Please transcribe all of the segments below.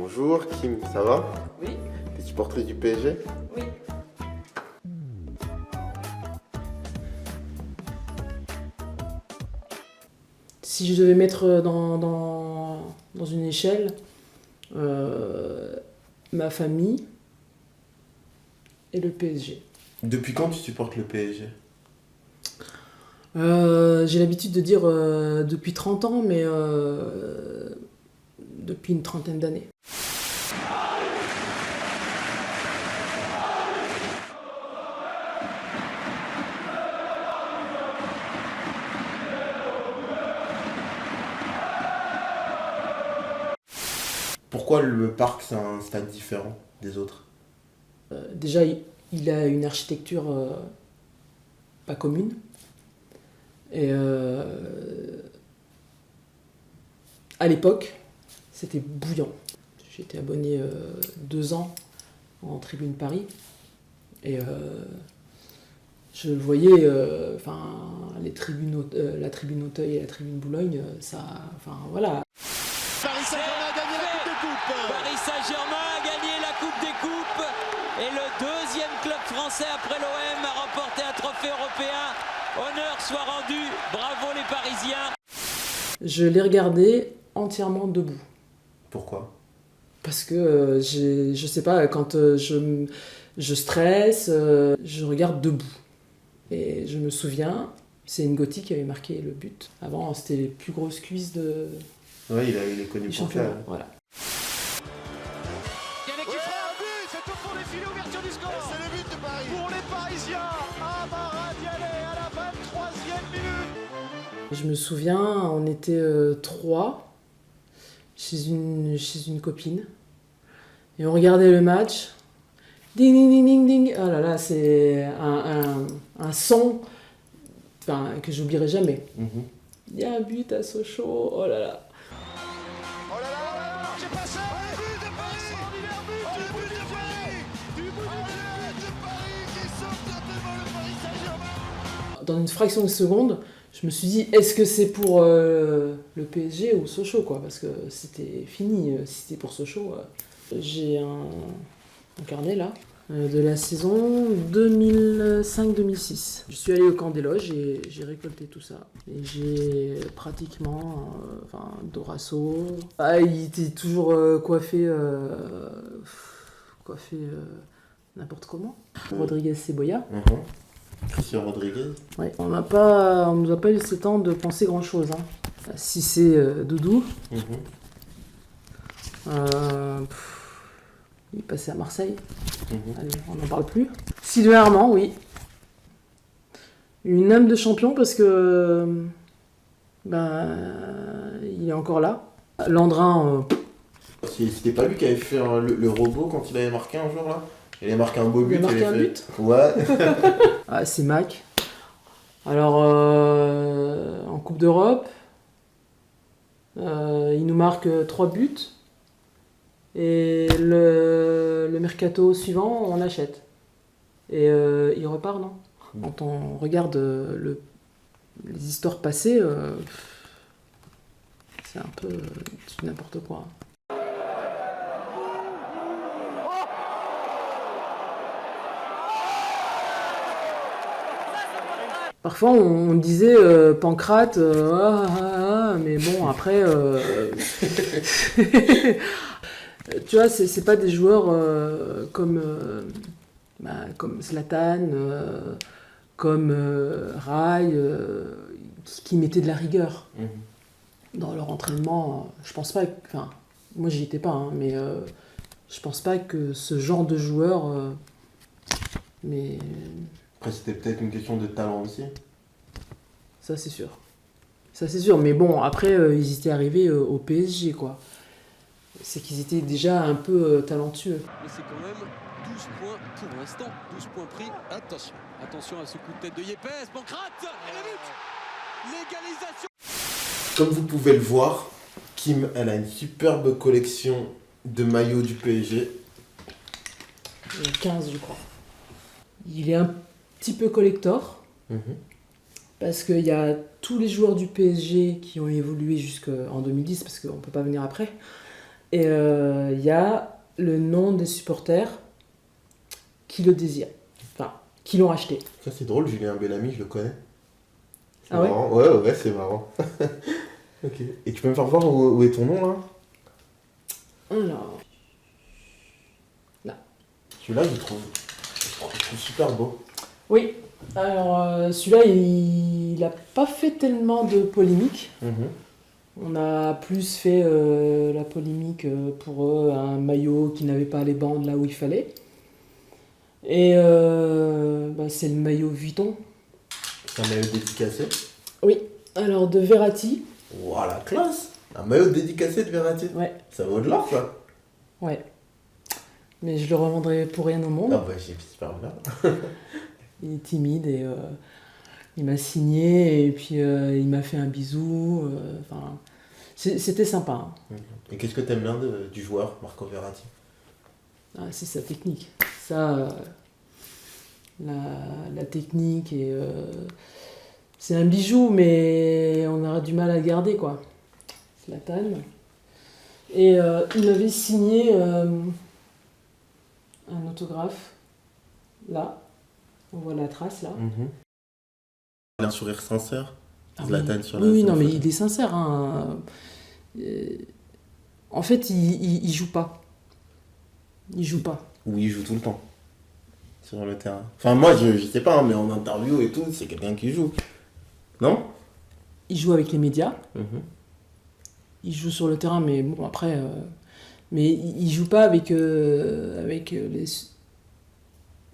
Bonjour, Kim, ça va? Oui, T'es supportrice du PSG? oui. Si je devais mettre dans une échelle, ma famille et le PSG. Depuis quand tu supportes le PSG? J'ai l'habitude de dire depuis 30 ans, mais depuis une trentaine d'années. Pourquoi le parc c'est un stade différent des autres? Déjà, il a une architecture pas commune. Et à l'époque, c'était bouillant. J'étais abonné 2 ans en Tribune Paris. Et je voyais, les la Tribune Auteuil et la Tribune Boulogne, voilà. Paris Saint-Germain a gagné la Coupe des Coupes. Paris Saint-Germain a gagné la Coupe des Coupes et le deuxième club français après l'OM a remporté un trophée européen. Honneur soit rendu, bravo les Parisiens. Je l'ai regardé entièrement debout. Pourquoi? Parce que je sais pas, quand je stresse, je regarde debout. Et je me souviens, c'est N'Goti qui avait marqué le but. Avant, c'était les plus grosses cuisses Ouais, il est connu du pour ça. championnat. Voilà. Yannick qui frappe. Un but, c'est au fond des filets, ouverture du score. C'est le but de Paris. Pour les Parisiens, Amara Dialé à la 23e minute. Je me souviens, on était 3 chez une copine. Et on regardait le match. Ding, ding, ding, ding, ding. Oh là là, c'est un son que j'oublierai jamais. Mhm. Il y a un but à Sochaux, oh là là. Oh là là là là là, j'ai passé. Le but de Paris. Extraordinaire but. Le but de Paris. Du bout du but de Paris qui sauve totalement le Paris Saint-Germain. Dans une fraction de seconde, je me suis dit, est-ce que c'est pour le PSG ou Sochaux, quoi? Parce que c'était fini, si c'était pour Sochaux. J'ai un carnet là, de la saison 2005-2006. Je suis allé au camp des loges et j'ai récolté tout ça. Et j'ai pratiquement, Dorasso. Ah, il était toujours coiffé n'importe comment. Rodriguez Cebolla. Mhm. Christian Rodriguez. Ouais. On nous a pas laissé le temps de penser grand chose. Si c'est Doudou, Mhm. il est passé à Marseille. Mhm. Allez, on n'en parle plus. Sylvain Armand, oui. Une âme de champion parce que il est encore là. Landrin, C'était pas lui qui avait fait le robot quand il avait marqué un jour là? Il avait marqué un beau but. il a marqué il un avait but. fait- Ouais. C'est Mac. Alors, en Coupe d'Europe, il nous marque 3 buts. Et le mercato suivant, on achète. Et il repart, non? Quand on regarde les histoires passées, c'est un peu du n'importe quoi. Parfois, on disait Pancrate, mais bon, après, tu vois, c'est pas des joueurs comme Zlatan, comme Rai, qui mettaient de la rigueur Mhm. dans leur entraînement. Je pense pas, moi j'y étais pas, mais je pense pas que ce genre de joueur, mais Après, c'était peut-être une question de talent aussi. ça c'est sûr. Ça c'est sûr, mais bon, après ils étaient arrivés au PSG, quoi. C'est qu'ils étaient déjà un peu talentueux. Mais c'est quand même 12 points pour l'instant. 12 points pris. Attention à ce coup de tête de Yepes. Pancrate et le but. L'égalisation. Comme vous pouvez le voir, Kim, elle a une superbe collection de maillots du PSG. 15, je crois. Il est un petit peu collector, Mhm. parce qu'il y a tous les joueurs du PSG qui ont évolué jusqu'en 2010, parce qu'on ne peut pas venir après. Et il y a le nom des supporters qui le désirent, enfin, qui l'ont acheté. Ça, c'est drôle, Julien Bellamy, je le connais. C'est Ah ouais? marrant. Ouais, c'est marrant. Ok. Et tu peux me faire voir où est ton nom, là? Alors, Celui-là, je trouve super beau. oui, alors celui-là, il n'a pas fait tellement de polémique. On a plus fait la polémique pour un maillot qui n'avait pas les bandes là où il fallait. Et c'est le maillot Vuitton. C'est un maillot dédicacé. Oui, alors de Verratti. Ouah, la classe! Un maillot dédicacé de Verratti. Ouais, Ça vaut de l'or, ça. ouais. Mais je le revendrai pour rien au monde. Ah bah, j'espère bien. Il est timide et il m'a signé et puis il m'a fait un bisou. Enfin, c'était sympa. Hein. Et qu'est-ce que t'aimes bien du joueur, Marco Verratti? Ah, c'est sa technique. Ça, la technique et c'est un bijou, mais on aura du mal à le garder, quoi. Zlatan. Et il m'avait signé un autographe. Là, on voit la trace là. Il a un sourire sincère. Ah Zlatan oui. sur la Oui, non, sur la mais photo. il est sincère. Hein. En fait, il joue pas. Il joue pas. Oui, il joue tout le temps. Sur le terrain. Enfin, moi, je sais pas, hein, mais en interview et tout, c'est quelqu'un qui joue. Non? Il joue avec les médias. Il joue sur le terrain, mais bon, après. Mais il joue pas avec les.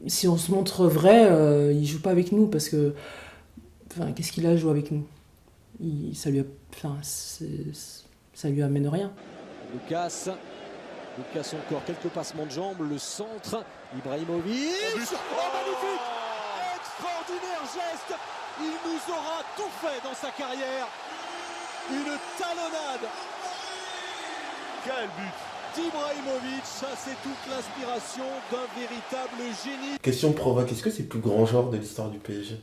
Si on se montre vrai, il joue pas avec nous parce que. Enfin, qu'est-ce qu'il a à jouer avec nous? Ça lui amène rien. Lucas encore, quelques passements de jambes, le centre, Ibrahimovic. Oh, magnifique! Extraordinaire geste! Il nous aura tout fait dans sa carrière. Une talonnade Quel but! d'Ibrahimovic, ça c'est toute l'inspiration d'un véritable génie. Question provoque, est-ce que c'est le plus grand joueur de l'histoire du PSG?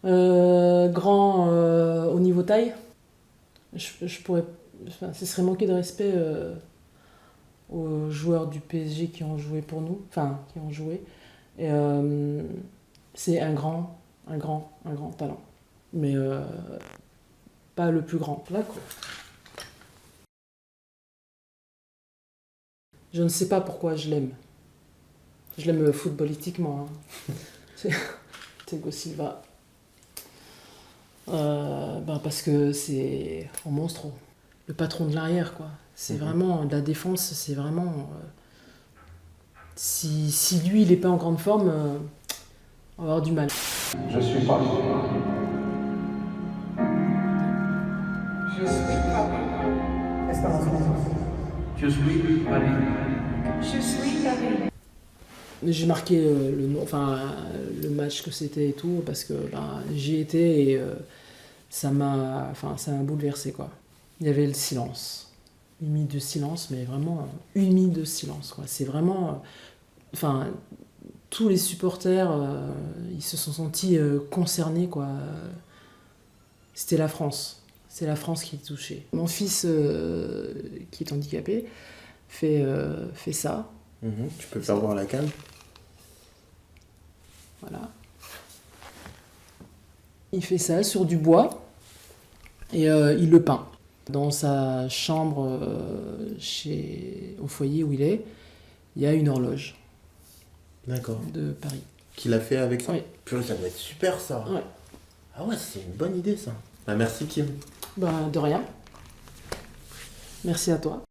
Grand au niveau taille, je pourrais. Enfin, ce serait manquer de respect aux joueurs du PSG qui ont joué pour nous, enfin qui ont joué. Et c'est un grand talent, mais pas le plus grand. Là, quoi. Je ne sais pas pourquoi je l'aime. Je l'aime footballistiquement. Hein. C'est Thiago Silva. Parce que c'est un monstre, le patron de l'arrière, quoi. C'est vraiment de la défense, c'est vraiment. Si lui il est pas en grande forme, on va avoir du mal. Je suis Paris. Je suis Paris. Je suis Paris. Je suis Paris. J'ai marqué le match que c'était et tout parce que j'y étais et ça m'a bouleversé, quoi. Il y avait le silence, une minute de silence, mais vraiment une minute de silence, quoi. C'est vraiment, tous les supporters, ils se sont sentis concernés, quoi. C'était la France, c'est la France qui est touchée. Mon fils qui est handicapé fait ça. Tu peux faire voir la canne? Voilà. Il fait ça sur du bois et il le peint. Dans sa chambre au foyer où il est, il y a une horloge. D'accord. De Paris. Qu'il a fait avec ça? Oui. Purée, ça doit être super, ça. Ouais. Ah ouais, c'est une bonne idée, ça. Bah, merci, Kim. De rien. Merci à toi.